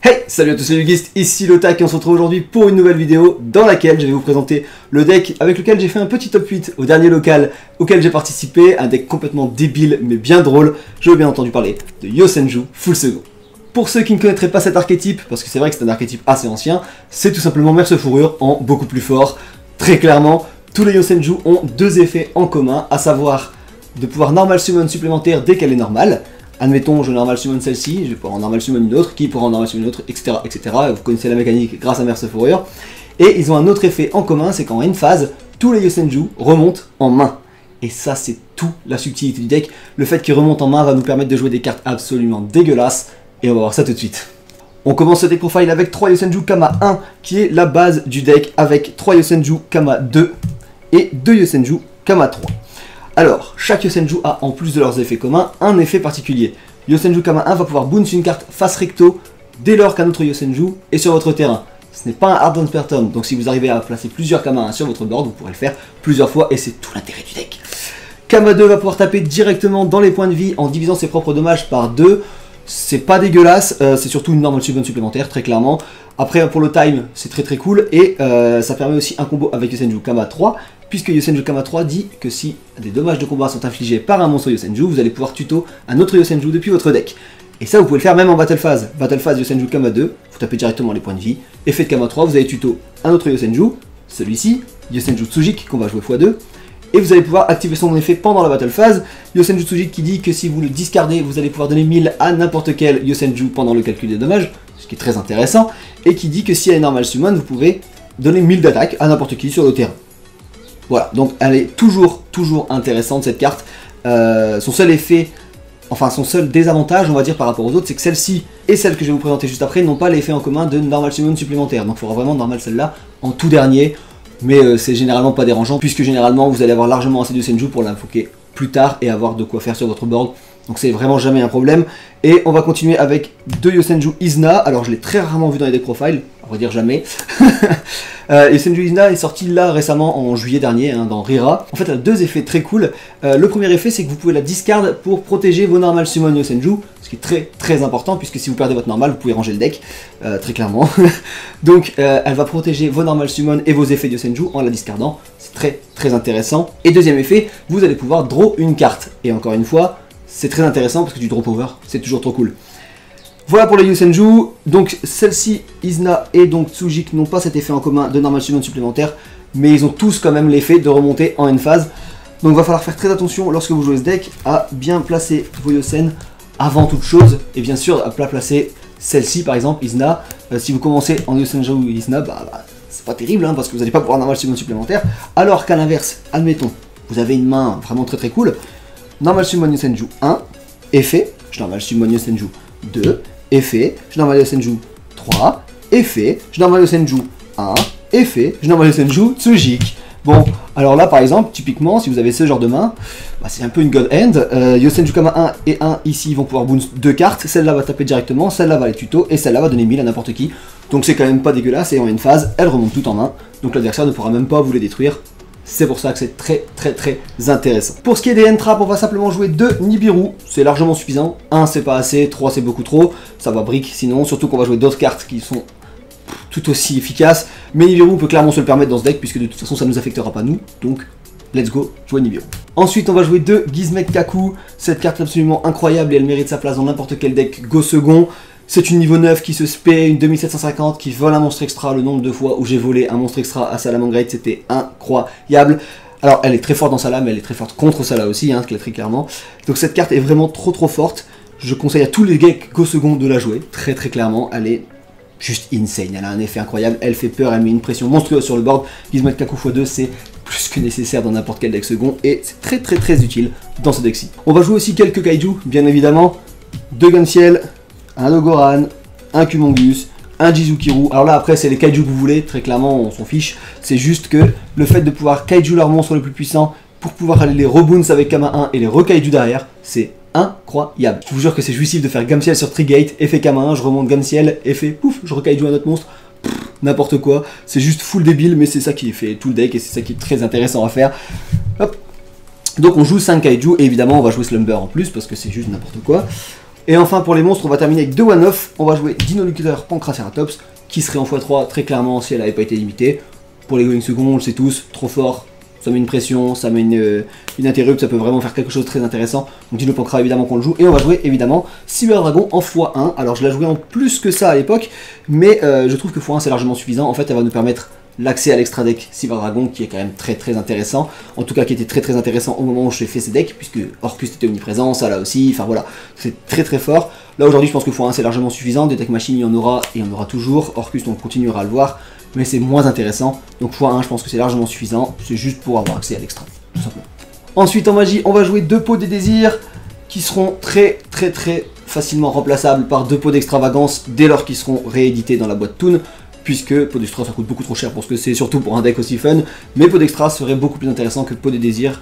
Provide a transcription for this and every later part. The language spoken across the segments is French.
Hey, salut à tous les Luggistes, ici Lotak et on se retrouve aujourd'hui pour une nouvelle vidéo dans laquelle je vais vous présenter le deck avec lequel j'ai fait un petit top 8 au dernier local auquel j'ai participé, un deck complètement débile mais bien drôle. Je veux bien entendu parler de Yosenju Full Second. Pour ceux qui ne connaîtraient pas cet archétype, parce que c'est vrai que c'est un archétype assez ancien, c'est tout simplement Merce Fourrure en beaucoup plus fort. Très clairement, tous les Yosenju ont deux effets en commun, à savoir de pouvoir normal summon supplémentaire dès qu'elle est normale. Admettons, je normal summon celle-ci, je vais pouvoir en normal summon une autre, qui pourra en normal summon une autre, etc., etc. Vous connaissez la mécanique grâce à Merce Fourrure. Et ils ont un autre effet en commun, c'est qu'en une phase, tous les Yosenju remontent en main. Et ça, c'est toute la subtilité du deck. Le fait qu'ils remontent en main va nous permettre de jouer des cartes absolument dégueulasses. Et on va voir ça tout de suite. On commence ce deck profile avec 3 Yosenju Kama 1, qui est la base du deck, avec 3 Yosenju Kama 2 et 2 Yosenju Kama 3. Alors, chaque Yosenju a, en plus de leurs effets communs, un effet particulier. Yosenju Kama 1 va pouvoir bounce une carte face recto dès lors qu'un autre Yosenju est sur votre terrain. Ce n'est pas un hard on per turn, donc si vous arrivez à placer plusieurs Kama 1 sur votre board, vous pourrez le faire plusieurs fois et c'est tout l'intérêt du deck. Kama 2 va pouvoir taper directement dans les points de vie en divisant ses propres dommages par 2. C'est pas dégueulasse, c'est surtout une normal summon supplémentaire, très clairement. Après, pour le time, c'est très cool et ça permet aussi un combo avec Yosenju Kama 3. Puisque Yosenju Kama 3 dit que si des dommages de combat sont infligés par un monstre Yosenju, vous allez pouvoir tuto un autre Yosenju depuis votre deck. Et ça, vous pouvez le faire même en Battle Phase. Battle Phase Yosenju Kama 2, vous tapez directement les points de vie. Effet de Kama 3, vous allez tuto un autre Yosenju, celui-ci, Yosenju Tsujik, qu'on va jouer x2. Et vous allez pouvoir activer son effet pendant la Battle Phase. Yosenju Tsujik qui dit que si vous le discardez, vous allez pouvoir donner 1000 à n'importe quel Yosenju pendant le calcul des dommages, ce qui est très intéressant. Et qui dit que si elle est normal summon, vous pouvez donner 1000 d'attaque à n'importe qui sur le terrain. Voilà, donc elle est toujours intéressante cette carte. Son seul effet, enfin son seul désavantage on va dire par rapport aux autres, c'est que celle-ci et celle que je vais vous présenter juste après n'ont pas l'effet en commun de normal summon supplémentaire. Donc il faudra vraiment normal celle-là en tout dernier, mais c'est généralement pas dérangeant puisque généralement vous allez avoir largement assez de Yosenju pour l'invoquer plus tard et avoir de quoi faire sur votre board. Donc c'est vraiment jamais un problème. Et on va continuer avec 2 Yosenju Izna. Alors je l'ai très rarement vu dans les deck profiles, on va dire jamais. Yosenju Izna est sorti là récemment en juillet dernier dans Rira. En fait elle a deux effets très cool. Le premier effet c'est que vous pouvez la discard pour protéger vos normal summon Yosenju, ce qui est très important puisque si vous perdez votre normal vous pouvez ranger le deck, très clairement. Donc elle va protéger vos normal summon et vos effets de Yosenju en la discardant, c'est très intéressant. Et deuxième effet, vous allez pouvoir draw une carte. Et encore une fois, c'est très intéressant parce que du draw power, c'est toujours trop cool. Voilà pour les Yosenju. Donc celle-ci, Izna et donc Tsujik n'ont pas cet effet en commun de normal summon supplémentaire, mais ils ont tous quand même l'effet de remonter en une phase. Donc il va falloir faire très attention lorsque vous jouez ce deck à bien placer vos Yosen avant toute chose, et bien sûr à placer celle-ci par exemple, Izna. Si vous commencez en Yosenju Izna, c'est pas terrible parce que vous n'allez pas pouvoir normal summon supplémentaire, alors qu'à l'inverse, admettons, vous avez une main vraiment très cool. Normal summon Yosenju 1, effet, je normal summon Yosenju 2, effet, je normal Yosenju 3, effet, je normal Yosenju 1, effet, je normal Yosenju Tsujik. Bon, alors là par exemple, typiquement, si vous avez ce genre de main, c'est un peu une god hand. Yosenju Kama 1 et 1 ici vont pouvoir bounce 2 cartes, celle-là va taper directement, celle-là va les tuto, et celle-là va donner 1000 à n'importe qui. Donc c'est quand même pas dégueulasse, et en une phase, elle remonte tout en main, donc l'adversaire ne pourra même pas vous les détruire. C'est pour ça que c'est très intéressant. Pour ce qui est des end-traps, on va simplement jouer 2 Nibiru, c'est largement suffisant. 1 c'est pas assez, 3 c'est beaucoup trop, ça va brick sinon, surtout qu'on va jouer d'autres cartes qui sont tout aussi efficaces. Mais Nibiru peut clairement se le permettre dans ce deck, puisque de toute façon ça ne nous affectera pas nous, donc let's go, jouer Nibiru. Ensuite on va jouer 2 Gizmek Kaku, cette carte est absolument incroyable et elle mérite sa place dans n'importe quel deck Go second. C'est une niveau 9 qui se spé, une 2750 qui vole un monstre extra. Le nombre de fois où j'ai volé un monstre extra à Salamangreat, c'était incroyable. Alors elle est très forte dans Salam, mais elle est très forte contre Salam aussi, très clairement. Donc cette carte est vraiment trop forte. Je conseille à tous les decks Go second de la jouer, très clairement. Elle est juste insane, elle a un effet incroyable, elle fait peur, elle met une pression monstrueuse sur le board. Gizmek Kaku x2 c'est plus que nécessaire dans n'importe quel deck second et c'est très utile dans ce deck-ci. On va jouer aussi quelques kaiju, bien évidemment. 2 Gamciel, un Ogoran, un Kumongus, un Jizukiru. Alors là après c'est les kaiju que vous voulez, très clairement on s'en fiche. C'est juste que le fait de pouvoir kaiju leur monstre le plus puissant pour pouvoir aller les rebounce avec Kama 1 et les re-kaiju derrière, c'est incroyable. Je vous jure que c'est jouissif de faire Gamciel sur Trigate, effet Kama 1, je remonte Gamciel, effet pouf, je re-kaiju un autre monstre. N'importe quoi, c'est juste full débile mais c'est ça qui fait tout le deck et c'est ça qui est très intéressant à faire. Hop. Donc on joue 5 kaiju et évidemment on va jouer Slumber en plus parce que c'est juste n'importe quoi. Et enfin pour les monstres, on va terminer avec 2 one-off. On va jouer Dino-Nuclear Pancraceratops, qui serait en x3 très clairement si elle n'avait pas été limitée. Pour les Going Second, on le sait tous, trop fort, ça met une pression, ça met une interrupt, ça peut vraiment faire quelque chose de très intéressant. Donc Dino Pancra évidemment qu'on le joue, et on va jouer évidemment Cyber Dragon en x1. Alors je l'ai joué en plus que ça à l'époque, mais je trouve que x1 c'est largement suffisant. En fait elle va nous permettre l'accès à l'extra deck Cyber Dragon qui est quand même très intéressant, en tout cas qui était très intéressant au moment où j'ai fait ces decks, puisque Orcus était omniprésent, ça là aussi, enfin voilà, c'est très fort. Là aujourd'hui je pense que x1 c'est largement suffisant, des deck machines il y en aura et il y en aura toujours, Orcus on continuera à le voir, mais c'est moins intéressant, donc x1 je pense que c'est largement suffisant, c'est juste pour avoir accès à l'extra, tout simplement. Ensuite en magie on va jouer 2 pots des désirs, qui seront très facilement remplaçables par 2 pots d'extravagance dès lors qu'ils seront réédités dans la boîte Toon, puisque pot d'extra ça coûte beaucoup trop cher pour ce que c'est, surtout pour un deck aussi fun, mais pot d'extra serait beaucoup plus intéressant que pot des désirs.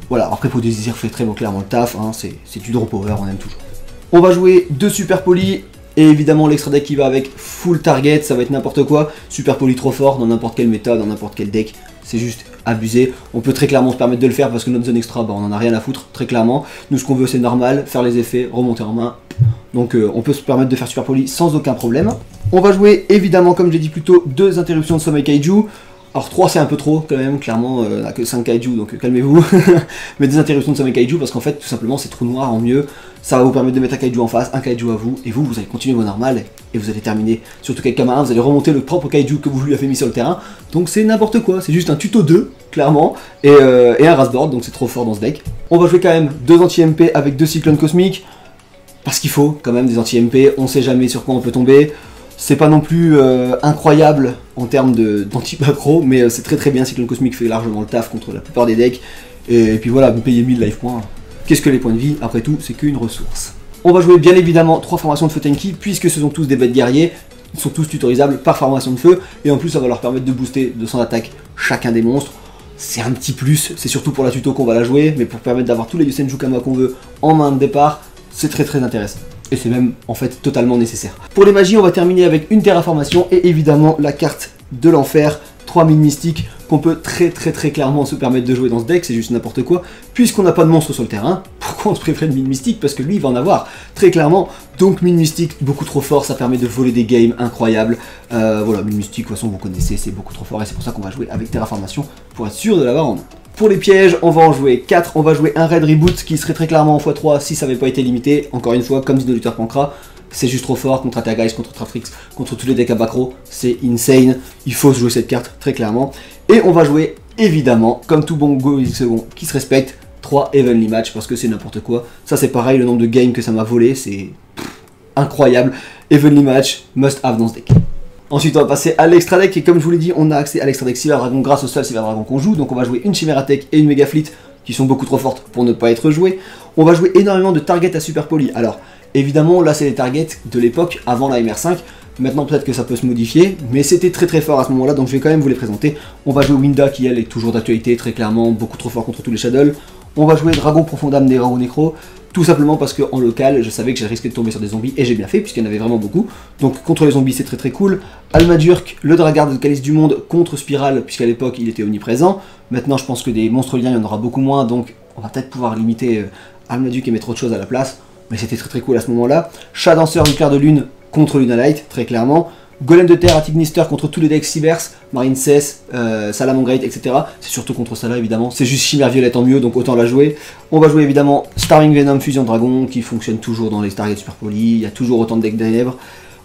Voilà, après pot des désirs fait très clairement le taf, hein, c'est du draw power, on aime toujours. On va jouer 2 super polis, et évidemment l'extra deck qui va avec full target, ça va être n'importe quoi, super poli trop fort dans n'importe quelle méta, dans n'importe quel deck, c'est juste abusé. On peut très clairement se permettre de le faire parce que notre zone extra, bah, on en a rien à foutre, très clairement. Nous ce qu'on veut c'est normal, faire les effets, remonter en main, donc on peut se permettre de faire super poli sans aucun problème. On va jouer évidemment, comme j'ai dit plus tôt, 2 interruptions de sommeil kaiju. Alors 3 c'est un peu trop quand même, clairement, on a que 5 kaiju donc calmez-vous. Mais 2 interruptions de sommeil kaiju parce qu'en fait tout simplement c'est trou noir en mieux. Ça va vous permettre de mettre un kaiju en face, un kaiju à vous, et vous allez continuer vos normales et vous allez terminer. Surtout qu'avec Kamarin vous allez remonter le propre kaiju que vous lui avez mis sur le terrain. Donc c'est n'importe quoi, c'est juste un tuto 2 clairement, et un Rasboard, donc c'est trop fort dans ce deck. On va jouer quand même 2 anti-MP avec 2 cyclones cosmiques. Parce qu'il faut quand même des anti-MP, on sait jamais sur quoi on peut tomber. C'est pas non plus incroyable en termes d'anti-macro, mais c'est très bien. Cyclone Cosmique fait largement le taf contre la plupart des decks. Et puis voilà, vous payez 1000 life points. Qu'est-ce que les points de vie? Après tout, c'est qu'une ressource. On va jouer bien évidemment 3 formations de feu Tenki, puisque ce sont tous des bêtes guerriers. Ils sont tous tutorisables par formation de feu. Et en plus, ça va leur permettre de booster 200 d'attaque chacun des monstres. C'est un petit plus, c'est surtout pour la tuto qu'on va la jouer, mais pour permettre d'avoir tous les Yusenju Kama qu'on veut en main de départ, c'est très intéressant. Et c'est même en fait totalement nécessaire. Pour les magies, on va terminer avec une terraformation et évidemment la carte de l'enfer, 3000 mystiques qu'on peut très clairement se permettre de jouer dans ce deck, c'est juste n'importe quoi, puisqu'on n'a pas de monstre sur le terrain. Pourquoi on se préfère de mine mystique? Parce que lui il va en avoir très clairement, donc mine mystique beaucoup trop fort, ça permet de voler des games incroyables. Voilà, mine mystique de toute façon vous connaissez, c'est beaucoup trop fort et c'est pour ça qu'on va jouer avec terraformation pour être sûr de l'avoir en main. Pour les pièges, on va en jouer 4, on va jouer un raid reboot qui serait très clairement en x3 si ça n'avait pas été limité. Encore une fois, comme Dino-Nuclear Pancra, c'est juste trop fort contre Atageist, contre Trafrix, contre tous les decks à Bacro, c'est insane. Il faut jouer cette carte très clairement. Et on va jouer évidemment, comme tout bon Going Second qui se respecte, 3 Evenly Match parce que c'est n'importe quoi. Ça c'est pareil, le nombre de games que ça m'a volé, c'est incroyable. Evenly Match, must have dans ce deck. Ensuite, on va passer à l'extra deck, et comme je vous l'ai dit, on a accès à l'extra deck Cyber Dragon grâce au seul Cyber Dragon qu'on joue. Donc on va jouer une Chimera Tech et une Mega Fleet qui sont beaucoup trop fortes pour ne pas être jouées. On va jouer énormément de targets à Super Poly. Alors, évidemment, là c'est les targets de l'époque avant la MR5. Maintenant, peut-être que ça peut se modifier, mais c'était très fort à ce moment-là, donc je vais quand même vous les présenter. On va jouer Winda qui, elle, est toujours d'actualité, très clairement, beaucoup trop fort contre tous les Shadows. On va jouer Dragon Profondam des Dragon Necro. Tout simplement parce qu'en local, je savais que j'ai risqué de tomber sur des zombies, et j'ai bien fait, puisqu'il y en avait vraiment beaucoup. Donc contre les zombies, c'est très cool. Almadurk, le Dragard de Calice du Monde, contre Spiral, puisqu'à l'époque, il était omniprésent. Maintenant, je pense que des monstres liens, il y en aura beaucoup moins, donc on va peut-être pouvoir limiter Almadurk et mettre autre chose à la place. Mais c'était très cool à ce moment-là. Chat Danseur du Clair de Lune contre Lunalight, très clairement. Golem de Terre à Tignister contre tous les decks Cybers, Marine Cess, Salamangreat, etc. C'est surtout contre ça là évidemment, c'est juste Chimère Violette en mieux, donc autant la jouer. On va jouer évidemment Starving Venom Fusion Dragon, qui fonctionne toujours dans les Stargate Super Poly, il y a toujours autant de decks d'Aèvre.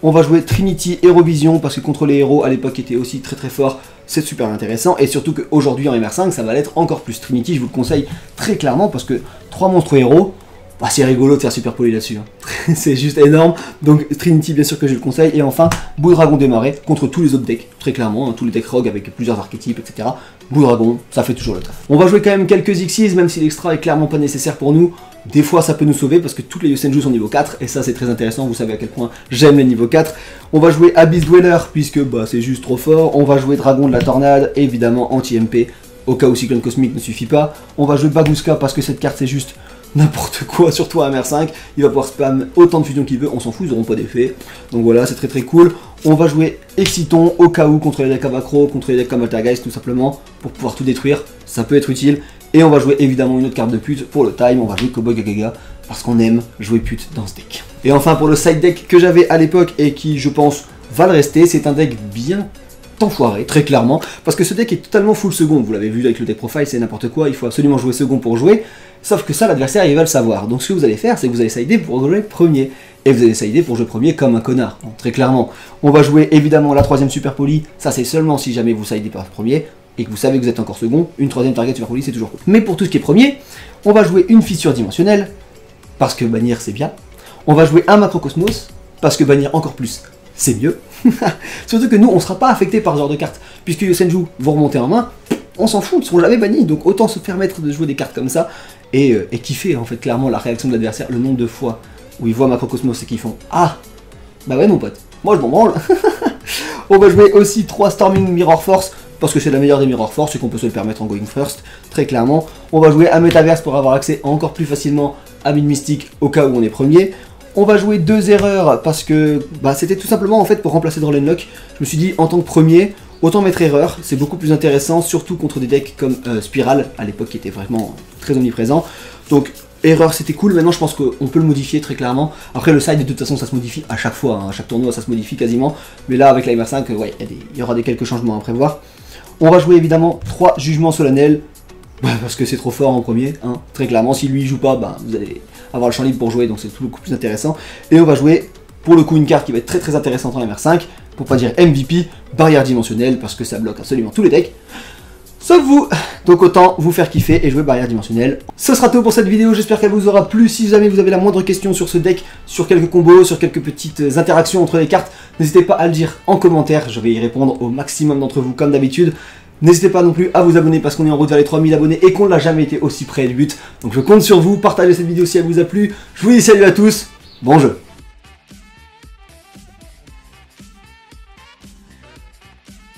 On va jouer Trinity Hérovision, parce que contre les héros à l'époque était aussi très fort, c'est super intéressant, et surtout qu'aujourd'hui en MR5 ça va l'être encore plus. Trinity je vous le conseille très clairement, parce que 3 monstres héros, bah, c'est rigolo de faire Super Poly là-dessus, hein. C'est juste énorme, donc Trinity bien sûr que je le conseille, et enfin Bout Dragon démarré contre tous les autres decks, très clairement, hein, tous les decks rogue avec plusieurs archétypes, etc. Bout Dragon, ça fait toujours le taf. On va jouer quand même quelques Xyz, même si l'extra est clairement pas nécessaire pour nous, des fois ça peut nous sauver parce que toutes les Yusenju sont niveau 4, et ça c'est très intéressant, vous savez à quel point j'aime les niveaux 4. On va jouer Abyss Dweller, puisque bah, c'est juste trop fort, on va jouer Dragon de la Tornade, évidemment anti-MP, au cas où Cyclone Cosmique ne suffit pas. On va jouer Baguska parce que cette carte c'est juste n'importe quoi, surtout à MR5, il va pouvoir spam autant de fusions qu'il veut, on s'en fout, ils n'auront pas d'effet. Donc voilà, c'est très cool. On va jouer Exciton au cas où contre les decks Abacro, contre les decks comme Altergeist tout simplement, pour pouvoir tout détruire, ça peut être utile. Et on va jouer évidemment une autre carte de pute pour le time, on va jouer Cowboy Gagaga, parce qu'on aime jouer pute dans ce deck. Et enfin pour le side deck que j'avais à l'époque et qui je pense va le rester, c'est un deck bien enfoiré, très clairement, parce que ce deck est totalement full second, vous l'avez vu avec le deck profile, c'est n'importe quoi, il faut absolument jouer second pour jouer, sauf que ça l'adversaire il va le savoir, donc ce que vous allez faire c'est que vous allez sider pour jouer premier, et vous allez sider pour jouer premier comme un connard, donc, très clairement. On va jouer évidemment la troisième super poly, ça c'est seulement si jamais vous sidez par premier, et que vous savez que vous êtes encore second, une troisième target super poly c'est toujours cool. Mais pour tout ce qui est premier, on va jouer une fissure dimensionnelle, parce que bannir c'est bien, on va jouer un macrocosmos, parce que bannir encore plus c'est mieux. Surtout que nous, on ne sera pas affecté par ce genre de cartes. Puisque Yosenju, vous remontez en main, on s'en fout, ils ne seront jamais bannis. Donc autant se permettre de jouer des cartes comme ça et kiffer en fait clairement la réaction de l'adversaire, le nombre de fois où ils voient Macrocosmos et qu'ils font « Ah, bah ouais mon pote, moi je m'en branle !» On va jouer aussi 3 Storming Mirror Force, parce que c'est la meilleure des Mirror Force et qu'on peut se le permettre en going first, très clairement. On va jouer un Metaverse pour avoir accès encore plus facilement à Mine Mystique au cas où on est premier. On va jouer 2 erreurs parce que c'était tout simplement en fait pour remplacer Draw-Lock. Je me suis dit en tant que premier, autant mettre erreur, c'est beaucoup plus intéressant, surtout contre des decks comme Spiral, à l'époque qui était vraiment très omniprésent. Donc erreur c'était cool, maintenant je pense qu'on peut le modifier très clairement. Après le side de toute façon ça se modifie à chaque fois, hein. À chaque tournoi ça se modifie quasiment. Mais là avec la MR5, ouais, il y aura quelques changements à prévoir. On va jouer évidemment 3 jugements solennels. Parce que c'est trop fort en premier, hein. Très clairement, si lui il joue pas, vous allez avoir le champ libre pour jouer, donc c'est beaucoup plus intéressant. Et on va jouer, pour le coup, une carte qui va être très intéressante en MR5, pour pas dire MVP, barrière dimensionnelle, parce que ça bloque absolument tous les decks, sauf vous. Donc autant vous faire kiffer et jouer barrière dimensionnelle. Ce sera tout pour cette vidéo, j'espère qu'elle vous aura plu. Si jamais vous avez la moindre question sur ce deck, sur quelques combos, sur quelques petites interactions entre les cartes, n'hésitez pas à le dire en commentaire, je vais y répondre au maximum d'entre vous comme d'habitude. N'hésitez pas non plus à vous abonner parce qu'on est en route vers les 3000 abonnés et qu'on n'a jamais été aussi près du but. Donc je compte sur vous, partagez cette vidéo si elle vous a plu. Je vous dis salut à tous, bon jeu.